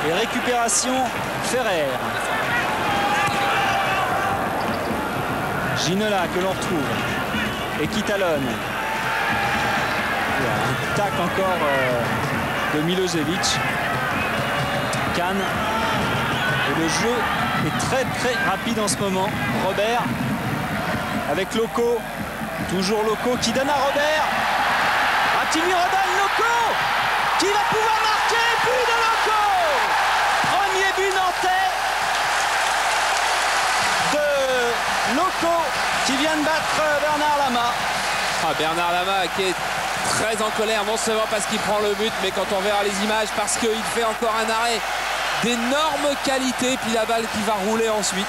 Et récupération Ferrer. Ginola que l'on retrouve. Et Kitalone. Il y a un tac encore de Milosevic. Kahn. Et le jeu est très très rapide en ce moment. Robert avec Loco. Toujours Loco qui donne à Robert. Hakimi redonne Loco qui va pouvoir marquer. But de Loco. Premier but nantais de Loco qui vient de battre Bernard Lama. Ah, Bernard Lama qui est très en colère, non seulement parce qu'il prend le but, mais quand on verra les images, parce qu'il fait encore un arrêt d'énorme qualité, puis la balle qui va rouler ensuite.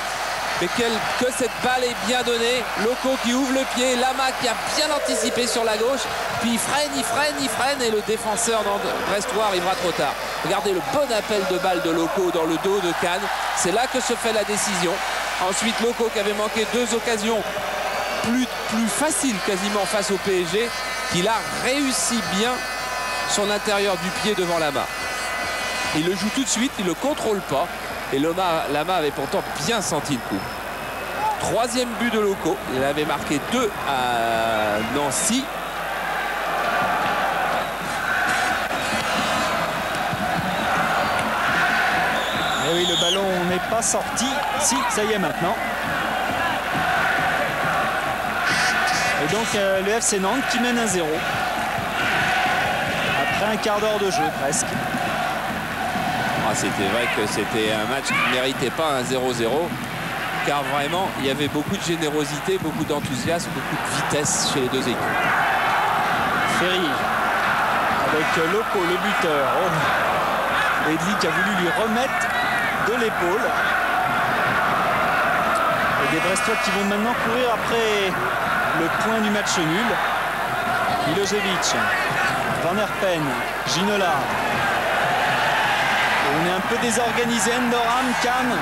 Mais que cette balle est bien donnée. Loco qui ouvre le pied, Lama qui a bien anticipé sur la gauche, puis il freine, et le défenseur brestois arrivera trop tard. Regardez le bon appel de balle de Loco dans le dos de Kahn. C'est là que se fait la décision. Ensuite, Loco qui avait manqué 2 occasions plus faciles quasiment face au PSG, qu'il a réussi bien son intérieur du pied devant Lama. Il le joue tout de suite, il ne le contrôle pas. Et Lama avait pourtant bien senti le coup. 3e but de Loco. Il avait marqué 2 à Nancy. Et oui, le ballon n'est pas sorti. Si, ça y est maintenant. Et donc le FC Nantes qui mène 1-0. Après un quart d'heure de jeu presque. C'était vrai que c'était un match qui ne méritait pas un 0-0, car vraiment il y avait beaucoup de générosité, beaucoup d'enthousiasme, beaucoup de vitesse chez les deux équipes. Ferry avec Loco, le buteur. Oh. Edli qui a voulu lui remettre de l'épaule. Et des Brestois qui vont maintenant courir après le point du match nul. Milosevic, Van Herpen, Ginola. On est un peu désorganisé. Endoram, Kahn.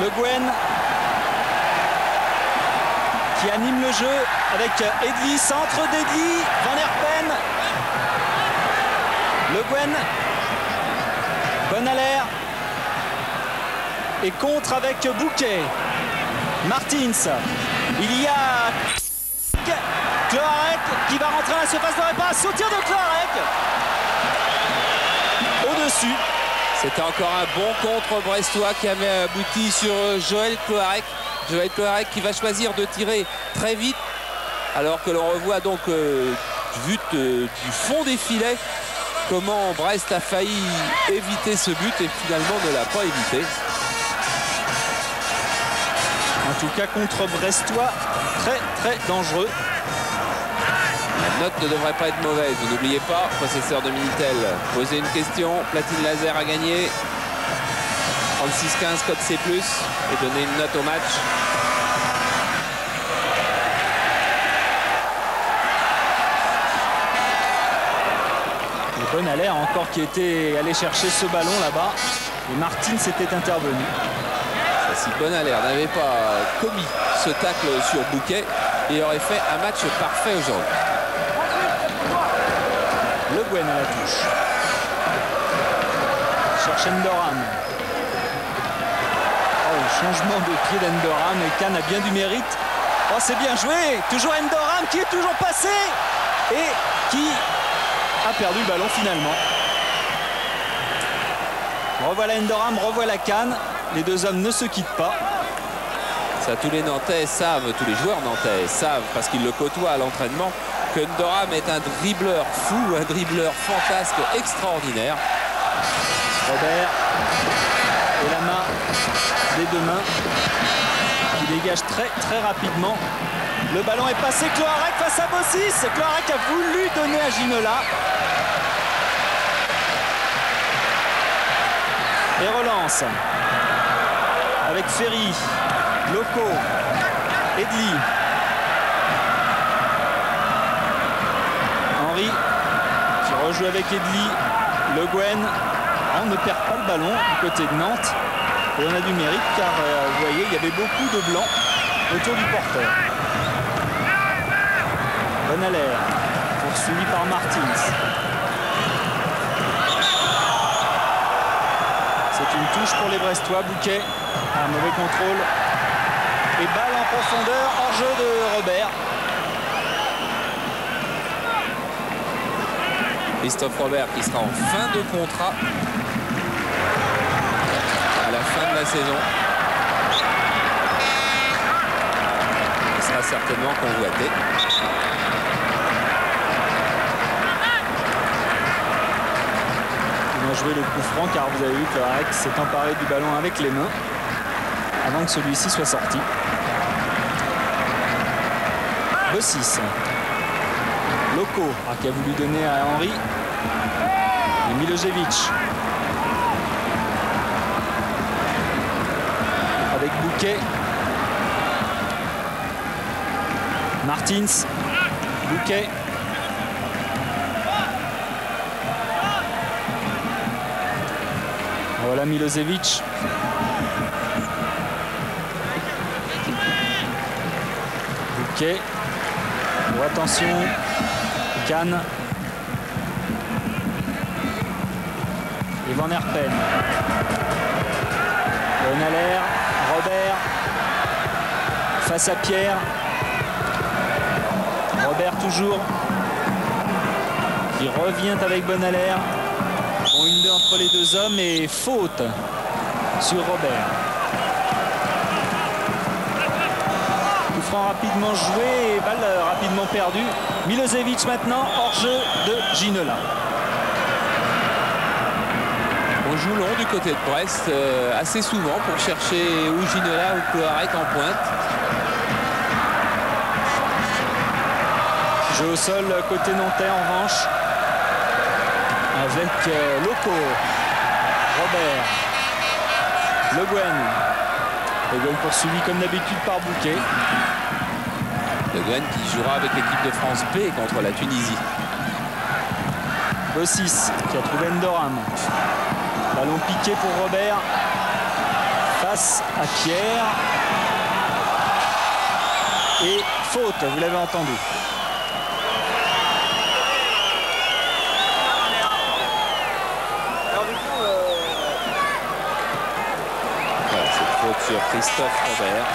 Le Guen qui anime le jeu avec Edli, centre d'Edli, Van Herpen. Le Guen. Bonaler. Et contre avec Bouquet. Martins. Il y a Cloarec qui va rentrer à la surface de réparation. Tir de Cloarec. Au-dessus. C'était encore un bon contre brestois qui avait abouti sur Joël Cloarec. Joël Cloarec qui va choisir de tirer très vite, alors que l'on revoit donc vu du fond des filets comment Brest a failli éviter ce but et finalement ne l'a pas évité. En tout cas contre Brestois, très très dangereux. La note ne devrait pas être mauvaise. Vous n'oubliez pas, possesseur de Minitel, posez une question, platine laser à gagner. 3615 code C+, et donner une note au match. Et Bonaler encore qui était allé chercher ce ballon là-bas. Et Martins était intervenu. Si Bonaler n'avait pas commis ce tacle sur Bouquet, il aurait fait un match parfait aujourd'hui. Le Guen à la touche. Cherche Endoram. Oh, le changement de pied d'Endoram. Et Kahn a bien du mérite. Oh, c'est bien joué. Toujours Endoram qui est toujours passé. Et qui a perdu le ballon finalement. Revoilà Endoram, revoilà Kahn. Les deux hommes ne se quittent pas. Ça, tous les Nantais savent, tous les joueurs nantais savent, parce qu'ils le côtoient à l'entraînement, que Endoram est un dribbleur fou, un dribbleur fantasque extraordinaire. Robert et la main des deux mains qui dégage très très rapidement. Le ballon est passé. Cloarec face à Bossis. Cloarec a voulu donner à Ginola. Et relance avec Ferry, Loco, Edli. Henry qui rejoue avec Edli. Le Guen. On ne perd pas le ballon du côté de Nantes. Et on a du mérite car vous voyez, il y avait beaucoup de blancs autour du porteur. Bonaler, poursuivi par Martins. pour les Brestois. Bouquet, un mauvais contrôle. Et balle en profondeur, hors jeu de Robert. Christophe Robert qui sera en fin de contrat à la fin de la saison. Il sera certainement convoité. On a joué le coup franc car vous avez vu que Clarec s'est emparé du ballon avec les mains avant que celui-ci soit sorti. Bossis. Loco qui a voulu donner à Henry. Et Milojevic. Avec Bouquet. Martins. Bouquet. Voilà Milojevic. Bouquet. Oh, attention. Kahn. Et Van Herpen. Bonaler. Robert. Face à Pierre. Robert toujours. Qui revient avec Bonaler. Bon, une deux entre les deux hommes et faute sur Robert. Coup franc rapidement joué et balle rapidement perdue. Milojevic maintenant, hors-jeu de Ginola. On joue long du côté de Brest assez souvent pour chercher ou Ginola ou Cloarec en pointe. Jeu au sol côté nantais en revanche. Avec Loco, Robert, Le Guen. Le Guen poursuivi comme d'habitude par Bouquet. Le Guen qui jouera avec l'équipe de France B contre la Tunisie. Bossis qui a trouvé Endoram. Ballon piqué pour Robert. Face à Pierre. Et faute, vous l'avez entendu. Voilà, cette faute sur Christophe Robert.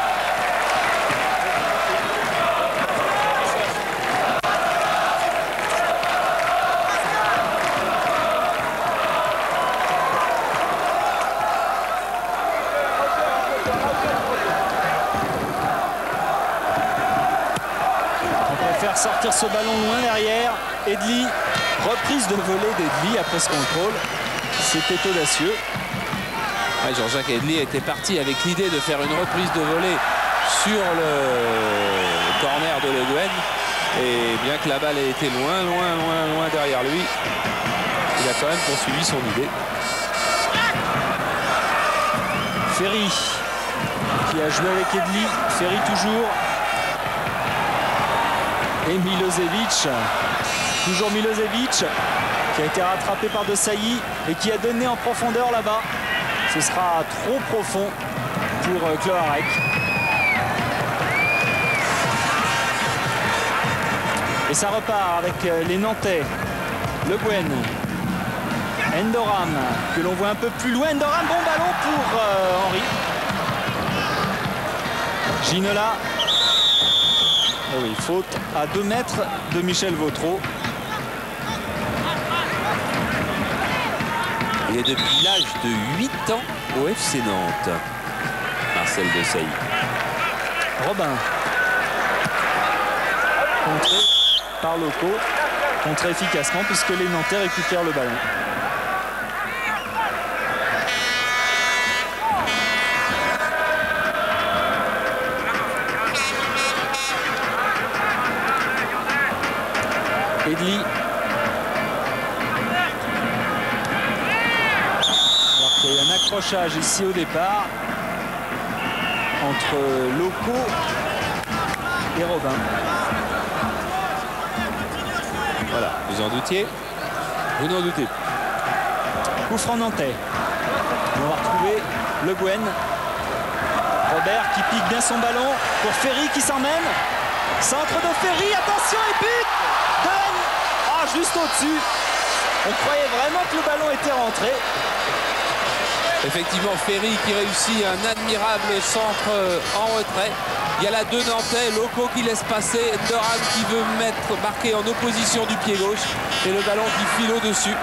Sortir ce ballon loin derrière. Edli, reprise de volée d'Edli après ce contrôle. C'était audacieux. Ouais, Jean-Jacques Edli était parti avec l'idée de faire une reprise de volée sur le corner de Le Guen. Et bien que la balle ait été loin derrière lui, il a quand même poursuivi son idée. Ferry qui a joué avec Edli. Ferry toujours. Et Milojevic, toujours Milojevic, qui a été rattrapé par De Sailly et qui a donné en profondeur là-bas. Ce sera trop profond pour Cloarec. Et ça repart avec les Nantais. Le Guen. Endoram, que l'on voit un peu plus loin. Endoram, bon ballon pour Henry. Ginola. Oh oui, faute à 2 mètres de Michel Vautreau. Il est depuis l'âge de 8 ans au FC Nantes. Marcel De Sailly. Robin. Contré par Loco. Contré efficacement puisque les Nantais récupèrent le ballon. Edli. Alors qu'il y a un accrochage ici au départ entre Loco et Robin. Voilà, vous en doutiez? Vous n'en doutez. Coup franc nantais. On va retrouver Le Guen. Robert qui pique bien son ballon pour Ferry qui s'emmène. Centre de Ferry, attention et but! Juste au-dessus. On croyait vraiment que le ballon était rentré. Effectivement, Ferry qui réussit un admirable centre en retrait. Il y a là deux Nantais, Loco qui laisse passer, Doran qui veut marquer en opposition du pied gauche et le ballon qui file au-dessus.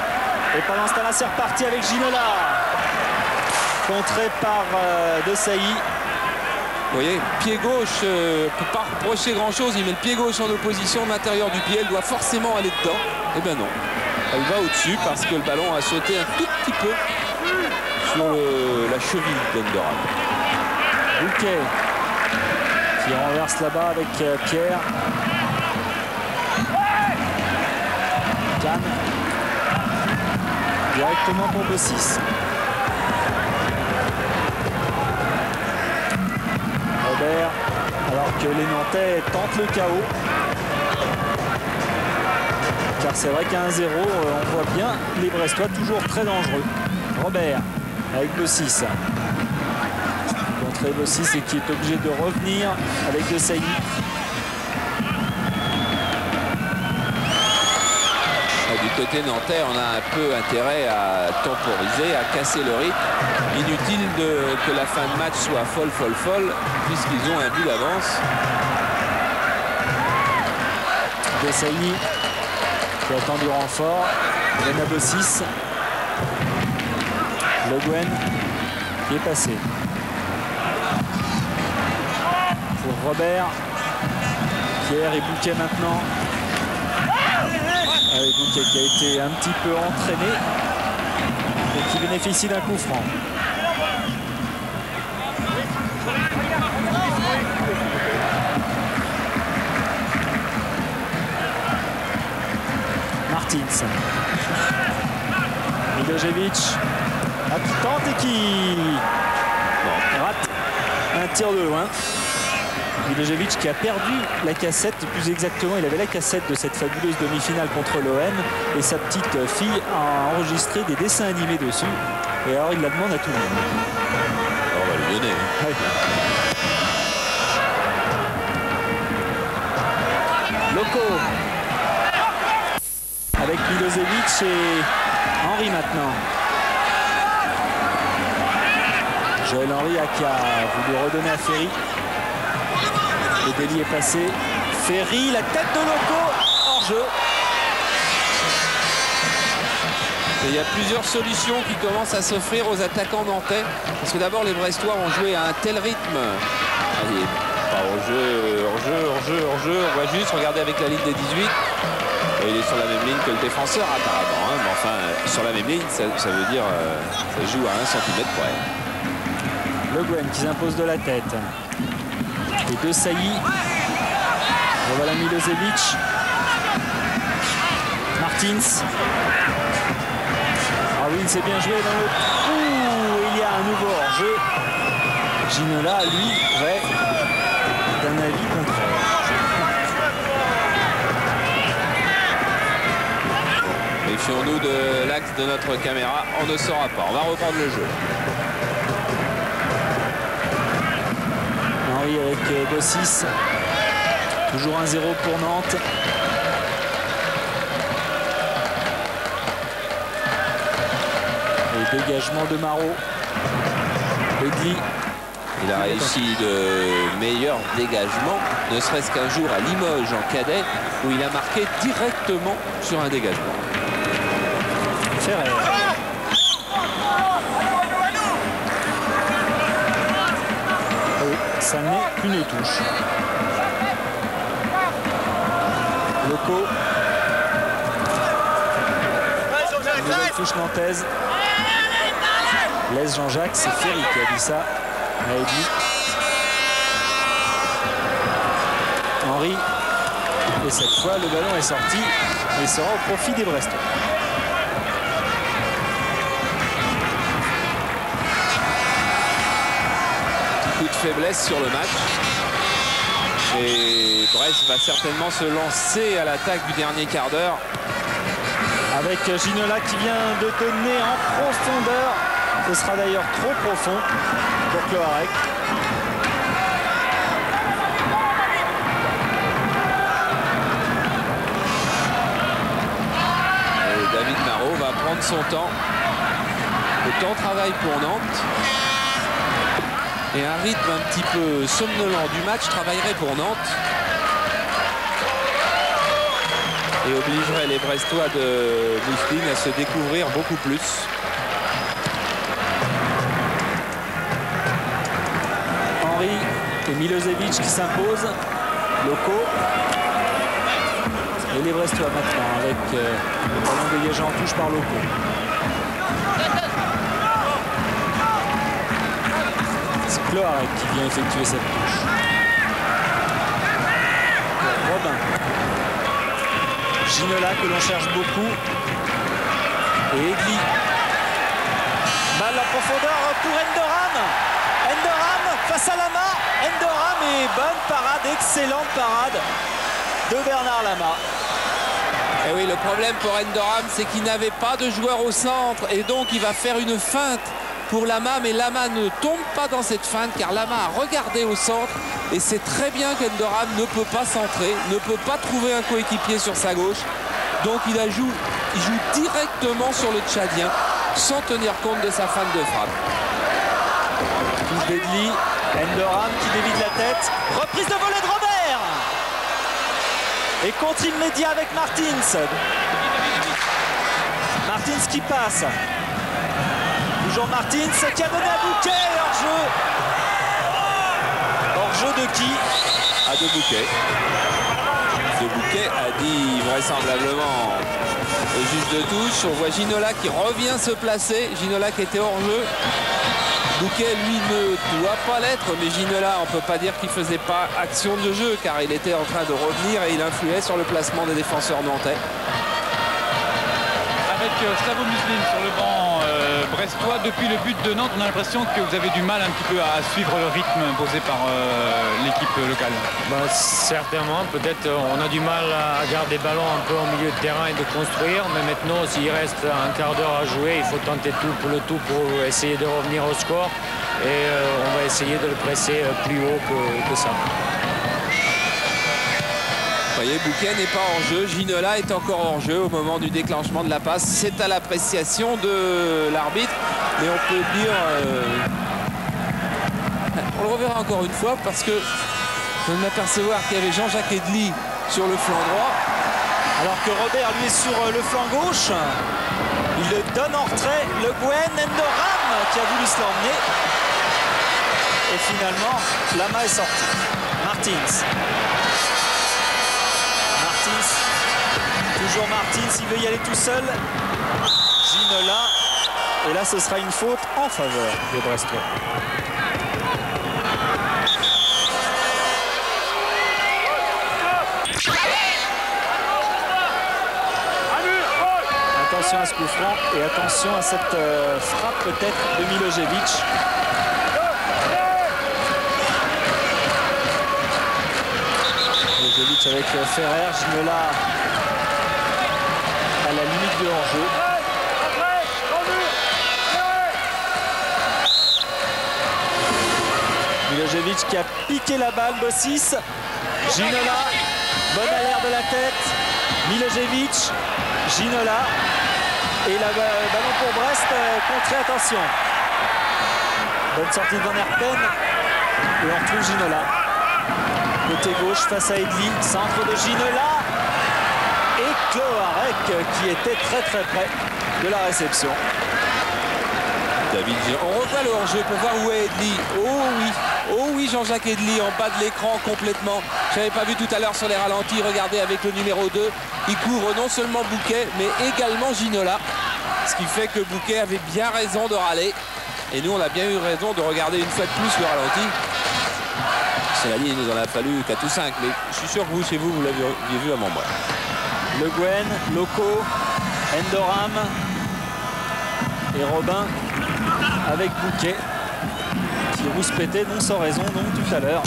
Et pendant ce temps-là, c'est reparti avec Ginola. Contré par De Sailly. Vous voyez, pied gauche, ne peut pas reprocher grand-chose. Il met le pied gauche en opposition de l'intérieur du pied. Elle doit forcément aller dedans. Eh bien non, elle va au-dessus parce que le ballon a sauté un tout petit peu sur la cheville d'Endoran. Bouquet qui renverse là-bas avec Pierre. Cannes directement pour Bossis. Robert, alors que les Nantais tentent le chaos. Car c'est vrai qu'à 1-0, on voit bien les Brestois toujours très dangereux. Robert avec Bossis. Contré Bossis et qui est obligé de revenir avec De Sailly. Du côté nantais, on a un peu intérêt à temporiser, à casser le rythme. Inutile que la fin de match soit folle, puisqu'ils ont un but d'avance. De Sailly qui attend du renfort. Lena Bossis. Le Guen qui est passé. Pour Robert. Pierre et Bouquet maintenant. Avec Bouquet qui a été un petit peu entraîné et qui bénéficie d'un coup franc. Martins. Milojevic qui tente et qui rate un tir de loin. Milojevic qui a perdu la cassette, plus exactement, il avait la cassette de cette fabuleuse demi-finale contre l'OM et sa petite fille a enregistré des dessins animés dessus et alors il la demande à tout le monde. On va lui donner. Ouais. Loco avec Milojevic et Henry maintenant. Joël Henry qui a voulu redonner à Ferry. Le délit est passé. Ferry, la tête de Loco, hors jeu. Et il y a plusieurs solutions qui commencent à s'offrir aux attaquants nantais. Parce que d'abord, les Brestois ont joué à un tel rythme. Allez, pas hors-jeu. On voit juste, regardez avec la ligne des 18. Et il est sur la même ligne que le défenseur, apparemment. Hein. Mais enfin, sur la même ligne, ça veut dire ça joue à 1 cm près. Le Guen qui s'impose de la tête. Et De Sailly. Voilà Milojevic. Martins. Ah oui, il s'est bien joué dans le trou. Il y a un nouveau hors-jeu. Ginola, lui, ouais, d'un avis contraire. Méfions-nous de l'axe de notre caméra. On ne saura pas. On va reprendre le jeu. Henry avec Bossis. Toujours 1-0 pour Nantes. Et dégagement de Marot. Edli. Il a réussi de meilleurs dégagements, ne serait-ce qu'un jour à Limoges en cadet, où il a marqué directement sur un dégagement. Ferrer. Ça n'est qu'une touche. Loco. Nouvelle touche nantaise. Laisse Jean-Jacques, c'est Ferry qui a dit ça à Eddy. Henry. Et cette fois, le ballon est sorti et sera au profit des Brestois. Faiblesse sur le match et Brest va certainement se lancer à l'attaque du dernier quart d'heure avec Ginola qui vient de donner en profondeur. Ce sera d'ailleurs trop profond pour Cloarec. Et David Marot va prendre son temps. Le temps de travail pour Nantes. Et un rythme un petit peu somnolent du match travaillerait pour Nantes. Et obligerait les Brestois de Mousseline à se découvrir beaucoup plus. Henry et Milosevic qui s'imposent. Locaux. Et les Brestois maintenant avec le ballon dégagé en touche par Locaux. C'est Cloarec qui vient effectuer cette touche. Robin. Ginola que l'on cherche beaucoup. Et Edli. Balle en profondeur pour Endoram. Endoram face à Lama. Endoram et bonne parade, excellente parade de Bernard Lama. Et oui, le problème pour Endoram, c'est qu'il n'avait pas de joueur au centre. Et donc il va faire une feinte pour Lama. Mais Lama ne tombe pas dans cette feinte car Lama a regardé au centre. Et c'est très bien qu'Endoram ne peut pas centrer, ne peut pas trouver un coéquipier sur sa gauche. Donc il joue directement sur le Tchadien sans tenir compte de sa feinte de frappe. Touche d'Edli, Endoram qui dévie de la tête. Reprise de volée de Robert. Et contre immédiat avec Martins. Martins qui passe. Toujours Martins qui a donné à Bouquet hors-jeu. Hors-jeu de qui? À De Bouquet. De Bouquet a dit vraisemblablement le juge de touche. On voit Ginola qui revient se placer. Ginola qui était hors-jeu. Bouquet, lui, ne doit pas l'être, mais Ginola, on ne peut pas dire qu'il ne faisait pas action de jeu, car il était en train de revenir et il influait sur le placement des défenseurs nantais. Avec Slavo Muslin sur le banc brestois, depuis le but de Nantes, on a l'impression que vous avez du mal un petit peu à suivre le rythme imposé par l'équipe locale. Certainement, peut-être on a du mal à garder le ballon un peu au milieu de terrain et de construire, mais maintenant s'il reste un quart d'heure à jouer, il faut tenter tout pour essayer de revenir au score et on va essayer de le presser plus haut que ça. Vous voyez, Bouquet n'est pas hors jeu, Ginola est encore hors jeu au moment du déclenchement de la passe. C'est à l'appréciation de l'arbitre, mais on peut dire... on le reverra encore une fois parce que je viens de m'apercevoir qu'il y avait Jean-Jacques Edli sur le flanc droit. Alors que Robert lui est sur le flanc gauche. Il le donne en retrait. Le Gwen, Endoram qui a voulu se l'emmener. Et finalement, Lama est sorti. Martins. Toujours Martins, il veut y aller tout seul. Ginola. Et là, ce sera une faute en faveur des Brestois. Attention à ce coup franc et attention à cette frappe peut-être de Milosevic. Milosevic avec Ferrer, Ginola à la limite de hors-jeu. Milosevic qui a piqué la balle, Bossis. Ginola, bonne à l'air de la tête. Milosevic, Ginola. Et le ballon pour Brest, contré, attention. Bonne sortie de Van Herpen. Et on retrouve Ginola. Côté gauche face à Edli, centre de Ginola. Et Cloarec qui était très près de la réception. David, on revoit le hors-jeu pour voir où est Edli. Oh oui, Jean-Jacques Edli en bas de l'écran complètement. Je n'avais pas vu tout à l'heure sur les ralentis. Regardez avec le numéro 2. Il couvre non seulement Bouquet, mais également Ginola. Ce qui fait que Bouquet avait bien raison de râler. Et nous, on a bien eu raison de regarder une fois de plus le ralenti. Cela dit, il nous en a fallu 4 ou 5. Mais je suis sûr que vous, chez vous, vous l'aviez vu avant moi. Le Gwen, Loco, Endoram et Robin avec Bouquet qui rouspétait non sans raison donc tout à l'heure.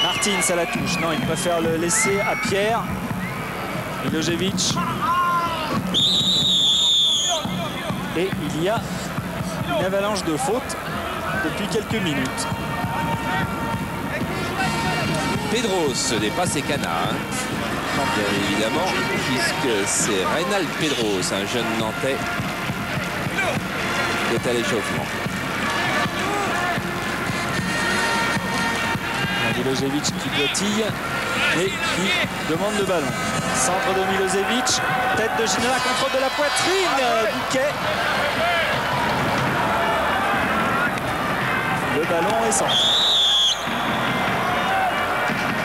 Martins à la touche, non, il préfère le laisser à Pierre. Milosevic. Et il y a une avalanche de fautes depuis quelques minutes. Pedros dépasse Cana. Bien évidemment, puisque c'est Reynald Pedros, un jeune Nantais, qui est à l'échauffement. Milosevic qui boitille et qui demande le ballon. Centre de Milosevic, tête de Ginola, contrôle de la poitrine, Bouquet. Le ballon est sorti.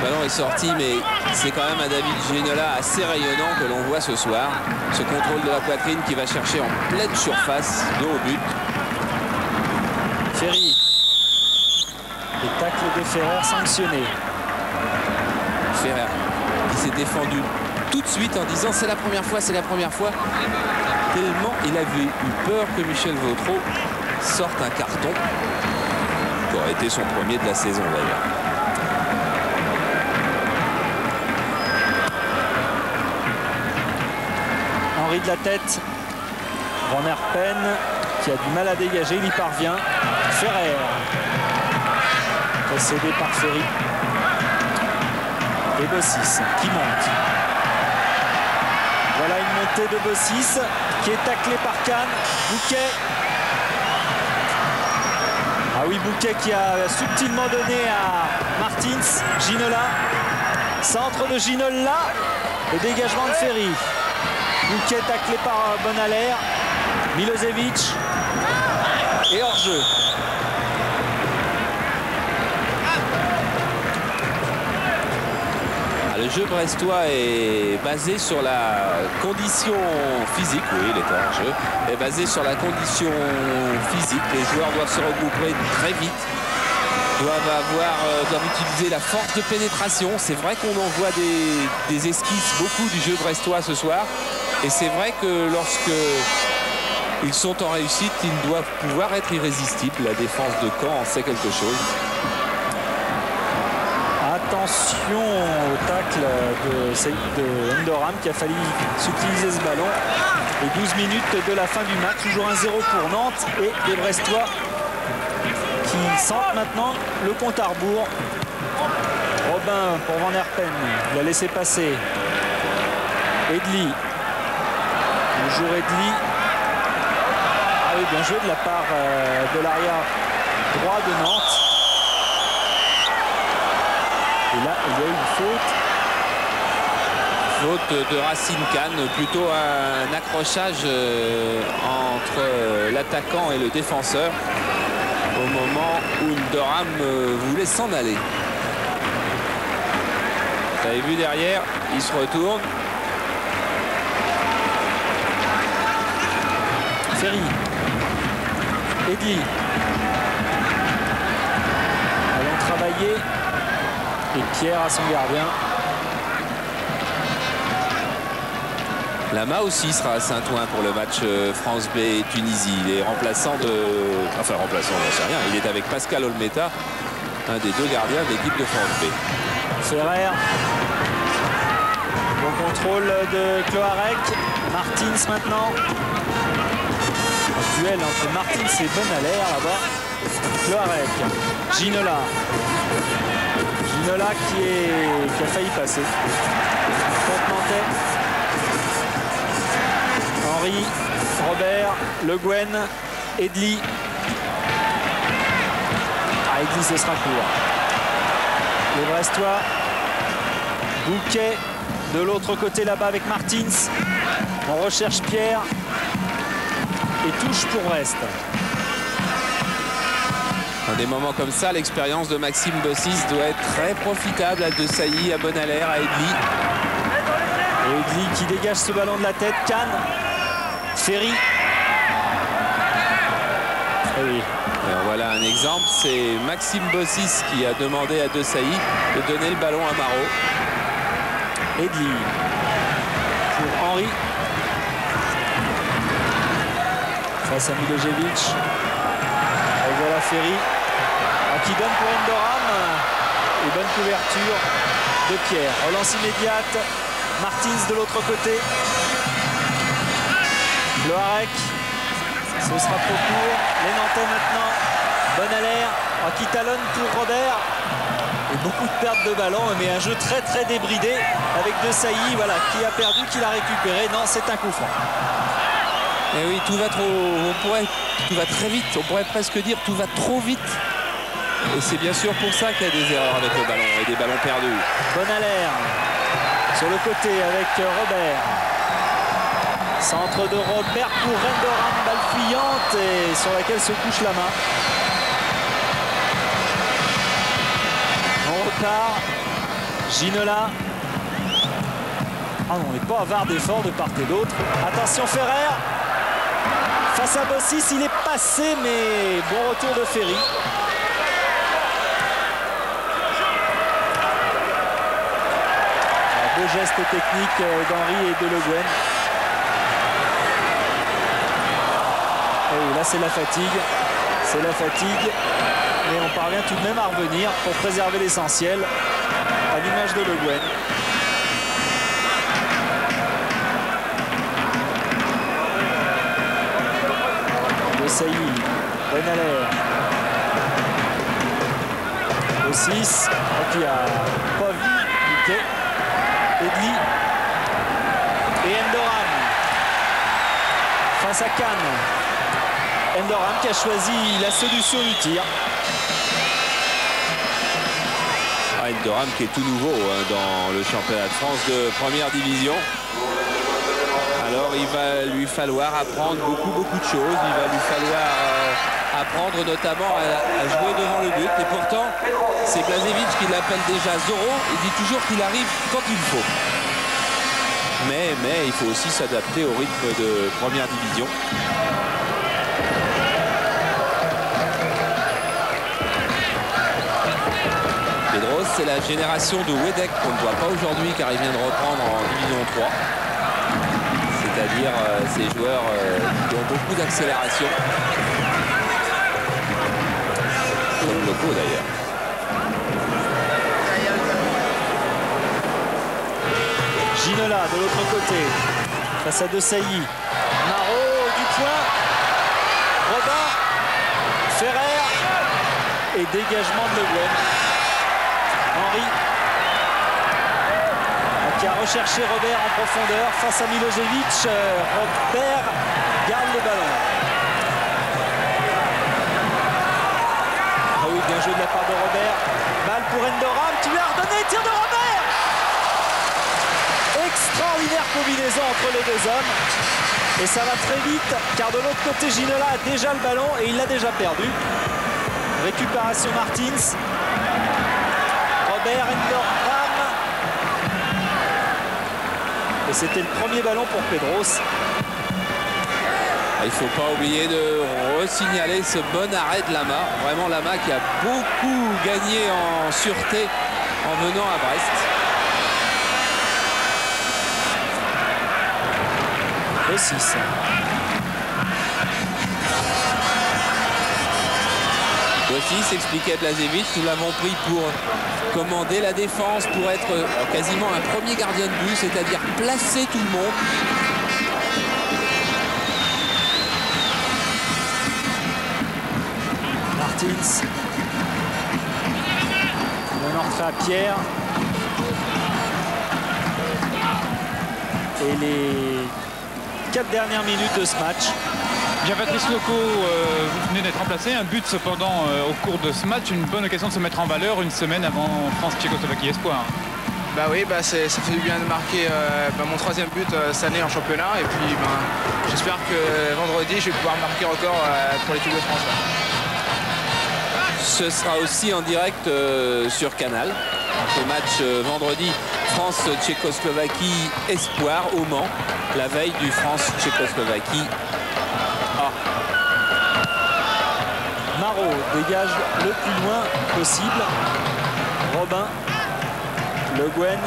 Le ballon est sorti, mais c'est quand même un David Ginola assez rayonnant que l'on voit ce soir. Ce contrôle de la poitrine qui va chercher en pleine surface, dos au but. Ferry. Et tacle de Ferrer sanctionné. Ferrer qui s'est défendu tout de suite en disant c'est la première fois, c'est la première fois. Tellement il avait eu peur que Michel Vautreau sorte un carton. Qui aurait été son premier de la saison d'ailleurs. Henri de la tête. Van Herpen qui a du mal à dégager, il y parvient. Ferrer. Précédé par Ferry. Et Bossis qui monte. Voilà une montée de Bossis qui est taclé par Kahn. Bouquet. Ah oui, Bouquet qui a subtilement donné à Martins. Ginola. Centre de Ginola. Le dégagement de Ferry. Bouquet taclé par Bonaler. Milosevic. Et hors-jeu. Le jeu brestois est basé sur la condition physique, oui, il est hors jeu, est basé sur la condition physique. Les joueurs doivent se regrouper très vite, doivent utiliser la force de pénétration. C'est vrai qu'on en voit des esquisses beaucoup du jeu brestois ce soir. Et c'est vrai que lorsque ils sont en réussite, ils doivent pouvoir être irrésistibles. La défense de Caen en sait quelque chose. Attention au tacle de Endoram qui a failli s'utiliser ce ballon. Et 12 minutes de la fin du match. Toujours 1-0 pour Nantes et les Brestois qui sentent maintenant le compte à rebours. Robin pour Van Herpen. Il a laissé passer. Edli. Toujours Edli. Ah oui, bien joué de la part de l'arrière droit de Nantes. Et là, il y a eu une faute. Faute de Racine Kahn, plutôt un accrochage entre l'attaquant et le défenseur au moment où Endoram voulait s'en aller. Vous avez vu derrière, il se retourne. Ferry. Edli. Allons travailler. Et Pierre à son gardien. Lama aussi sera à Saint-Ouen pour le match France B et Tunisie. Il est remplaçant de... Enfin remplaçant, j'en sais rien. Il est avec Pascal Olmeta, un des deux gardiens de l'équipe de France B. Ferrer. Bon contrôle de Cloarec. Martins maintenant. Un duel entre Martins et Bonaler là-bas. Cloarec. Ginola. Ginola qui a failli passer. Contre Nantais. Henri, Robert, Le Guen, Edli. Ah, Edli, ce sera court. Les Brestois. Bouquet de l'autre côté là-bas avec Martins. On recherche Pierre. Et touche pour Brest. Dans des moments comme ça, l'expérience de Maxime Bossis doit être très profitable à De Sailly, à Bonaler, à Edli. Et Edli qui dégage ce ballon de la tête. Kahn. Ferry. Et oui. Et voilà un exemple, c'est Maxime Bossis qui a demandé à De Sailly de donner le ballon à Marot. Edli. Pour Henri. Face à Milosevic. Et voilà Ferry. Qui donne pour Endoram. Et bonne couverture de Pierre. Relance immédiate. Martins de l'autre côté. Cloarec. Ce sera trop court. Les Nantais maintenant. Bonaler. Qui talonne pour Robert. Et beaucoup de pertes de ballon, mais un jeu très débridé avec De Sailly, voilà, qui a perdu, qui l'a récupéré. Non, c'est un coup franc. Et oui, tout va très vite. On pourrait presque dire tout va trop vite. Et c'est bien sûr pour ça qu'il y a des erreurs avec le ballon et des ballons perdus. Bonaler sur le côté avec Robert. Centre de Robert pour Endoram, balle fuyante et sur laquelle se couche la main. On repart. Ginola. Ah non, on n'est pas avare d'efforts de part et d'autre. Attention Ferrer. Face à Bossis, il est passé, mais bon retour de Ferry. Un beau geste technique d'Henry et de Le Guen. Et là, c'est la fatigue. C'est la fatigue. Mais on parvient tout de même à revenir pour préserver l'essentiel, à l'image de Le Guen. De Sailly, Bonaler, au 6, qui a pas vu Piquet, Edli et Endoram face à Cannes. Endoram qui a choisi la solution du tir. Endoram qui est tout nouveau dans le championnat de France de première division. Alors il va lui falloir apprendre beaucoup de choses. Il va lui falloir apprendre notamment à jouer devant le but. Et pourtant, c'est Blažević qui l'appelle déjà Zorro. Il dit toujours qu'il arrive quand il faut. Mais il faut aussi s'adapter au rythme de première division. Pedros, c'est la génération de Wedek qu'on ne voit pas aujourd'hui car il vient de reprendre en division 3. C'est-à-dire ces joueurs qui ont beaucoup d'accélération. Comme Loco d'ailleurs. Ginola de l'autre côté, face à De Sailly. Marot du point. Robin, Ferrer et dégagement de Le Guen. Henry qui a recherché Robert en profondeur face à Milošević. Robert garde le ballon. Ah oui, bien joué de la part de Robert. Balle pour Endoram qui lui a redonné. Tir de Robert. Extraordinaire combinaison entre les deux hommes. Et ça va très vite car de l'autre côté Ginola a déjà le ballon et il l'a déjà perdu. Récupération Martins. Robert, Endoram. Et c'était le premier ballon pour Pedros. Il ne faut pas oublier de re-signaler ce bon arrêt de Lama. Vraiment Lama qui a beaucoup gagné en sûreté en venant à Brest. Le 6. Bossis expliquait Blažević, nous l'avons pris pour commander la défense, pour être quasiment un premier gardien de but, c'est-à-dire placer tout le monde. Martins. On entrée à Pierre. Et les 4 dernières minutes de ce match. Bien, Patrice Loco, vous venez d'être remplacé. Un but cependant au cours de ce match, une bonne occasion de se mettre en valeur une semaine avant France-Tchécoslovaquie Espoir. Bah oui, ça fait du bien de marquer mon 3e but cette année en championnat. Et puis j'espère que vendredi, je vais pouvoir marquer encore pour l'équipe de France. Ce sera aussi en direct sur Canal. Ce match vendredi, France-Tchécoslovaquie Espoir au Mans, la veille du France-Tchécoslovaquie. Marot dégage le plus loin possible. Robin, Le Guen,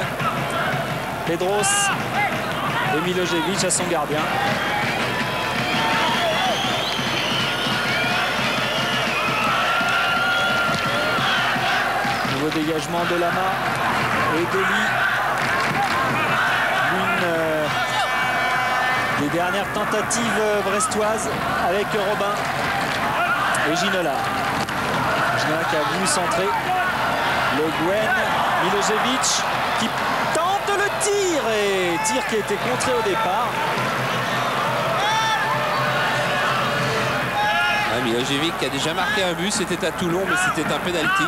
Pedros et Milošević à son gardien. Nouveau dégagement de Lama et Deli. L'une des dernières tentatives brestoises avec Robin et Ginola. Ginola qui a voulu centrer. Le Guen, Milojevic qui tente le tir et tir qui a été contré au départ. Milojevic qui a déjà marqué un but, c'était à Toulon, mais c'était un penalty.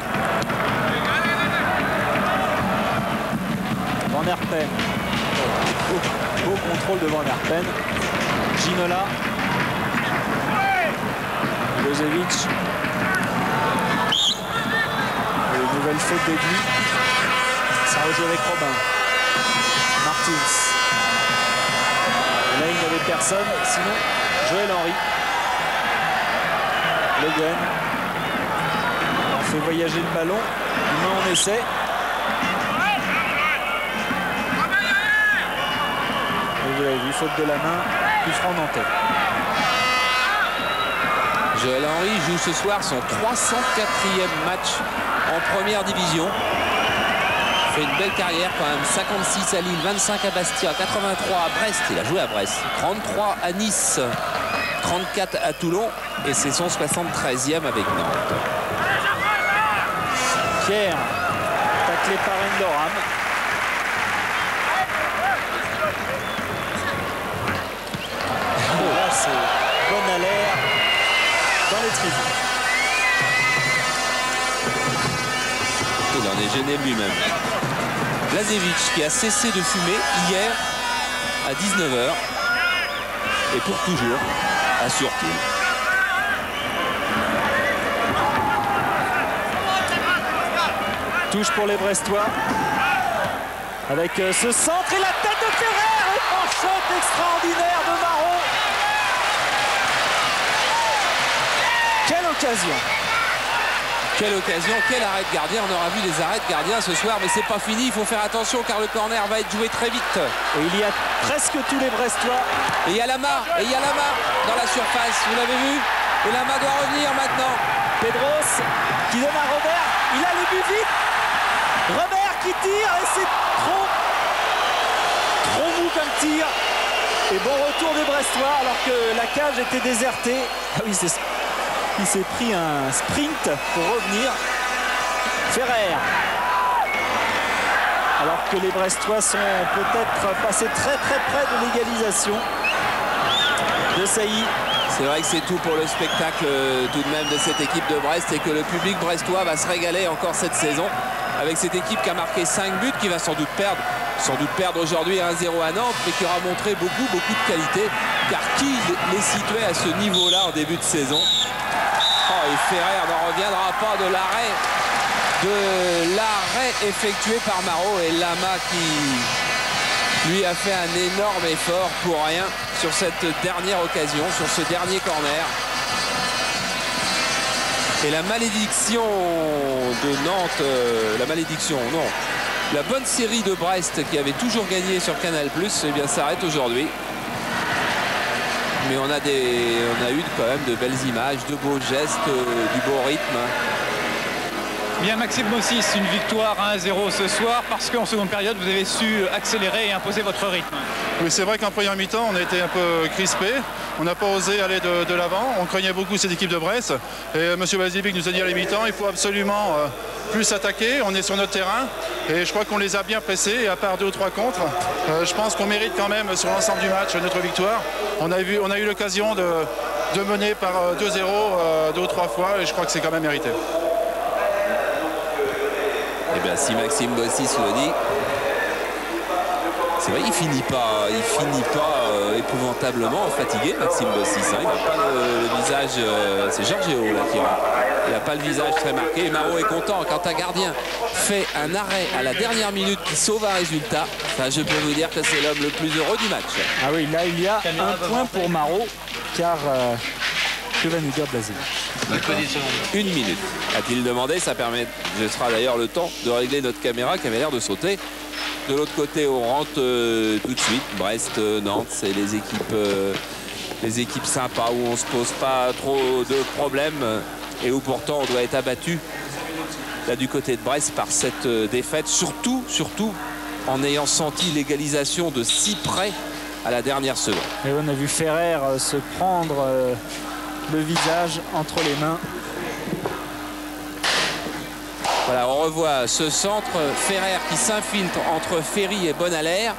Van Herpen. Beau contrôle de Van Herpen. Ginola. Milojevic. Une nouvelle faute d'aiguille. Ça rejoue avec Robin. Martins. Là, il n'y avait personne. Sinon, Joël Henry. Le Guen. On fait voyager le ballon. Du moins, on essaie. Et vous l'avez vu, faute de la main du franc nantais. Joël Henry joue ce soir son 304e match en première division. Il fait une belle carrière quand même. 56 à Lille, 25 à Bastia, 83 à Brest. Il a joué à Brest. 33 à Nice, 34 à Toulon. Et c'est son 73e avec Nantes. Pierre, taclé par Endoram. Là, c'est bonne alerte dans les tribunes. Il en est gêné lui-même. Blažević qui a cessé de fumer hier à 19 h et pour toujours, assure-t-il. Touche pour les Brestois. Avec ce centre et la tête de Ferrer. Et manchette extraordinaire de Marot. Quelle occasion! Quelle occasion, quel arrêt de gardien. On aura vu des arrêts de gardien ce soir, mais c'est pas fini. Il faut faire attention car le corner va être joué très vite. Et il y a presque tous les Brestois. Et il y a Lama, dans la surface. Vous l'avez vu? Et Lama doit revenir maintenant. Pedros qui donne à Robert. Il a le but vite. Robert qui tire et c'est trop mou comme tir. Et bon retour des Brestois alors que la cage était désertée. Ah oui, il s'est pris un sprint pour revenir. Ferrer. Alors que les Brestois sont peut-être passés très près de l'égalisation. De Sailly. C'est vrai que c'est tout pour le spectacle tout de même de cette équipe de Brest et que le public brestois va se régaler encore cette saison avec cette équipe qui a marqué 5 buts, qui va sans doute perdre aujourd'hui 1-0 à Nantes, mais qui aura montré beaucoup de qualité, car qui les situait à ce niveau-là en début de saison? Oh, et Ferrer n'en reviendra pas de l'arrêt effectué par Marot, et Lama qui lui a fait un énorme effort pour rien sur cette dernière occasion, sur ce dernier corner. Et la malédiction de Nantes, la bonne série de Brest qui avait toujours gagné sur Canal+, eh bien s'arrête aujourd'hui. Mais on a eu quand même de belles images, de beaux gestes, du beau rythme. Bien, Maxime Bossis, une victoire 1-0 ce soir parce qu'en seconde période, vous avez su accélérer et imposer votre rythme. Oui, c'est vrai qu'en première mi-temps, on a été un peu crispés. On n'a pas osé aller de l'avant. On craignait beaucoup cette équipe de Brest. Et M. Blaževic nous a dit à la mi-temps, il faut absolument plus attaquer. On est sur notre terrain. Et je crois qu'on les a bien pressés. Et à part 2 ou 3 contres, je pense qu'on mérite quand même sur l'ensemble du match notre victoire. On a eu l'occasion de mener par 2-0 2 ou 3 fois. Et je crois que c'est quand même mérité. Eh bien, si Maxime Bossis le dit, c'est vrai, il finit pas épouvantablement fatigué, Maxime Bossis. Hein. Il n'a pas le visage, c'est Georgio là qui rentre. Il n'a pas le visage très marqué. Et Marot est content quand un gardien fait un arrêt à la dernière minute qui sauve un résultat. Enfin, je peux vous dire que c'est l'homme le plus heureux du match. Ah oui, là il y a un point pour Marot, car que va nous dire Blaževic? 1 minute, a-t-il demandé. Ça permet, ce sera d'ailleurs le temps de régler notre caméra qui avait l'air de sauter. De l'autre côté, on rentre tout de suite. Brest, Nantes, c'est les équipes sympas où on ne se pose pas trop de problèmes et où pourtant on doit être abattu là du côté de Brest par cette défaite, surtout en ayant senti l'égalisation de si près à la dernière seconde. Et on a vu Ferrer se prendre le visage entre les mains. Voilà, on revoit ce centre, Ferrer qui s'infiltre entre Ferry et Bonalaire.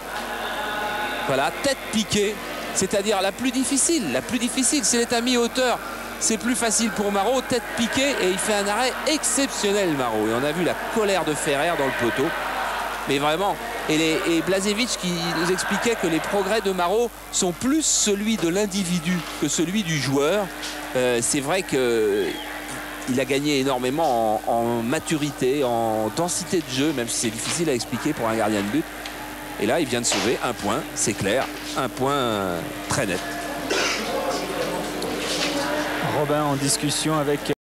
Voilà, tête piquée, c'est-à-dire la plus difficile. La plus difficile, s'il est à mi-hauteur, c'est plus facile pour Marot. Tête piquée et il fait un arrêt exceptionnel, Marot. Et on a vu la colère de Ferrer dans le poteau. Mais vraiment, et Blažević qui nous expliquait que les progrès de Marot sont plus celui de l'individu que celui du joueur. C'est vrai que il a gagné énormément en maturité, en densité de jeu, même si c'est difficile à expliquer pour un gardien de but. Et là, il vient de sauver un point, c'est clair, un point très net. Robin en discussion avec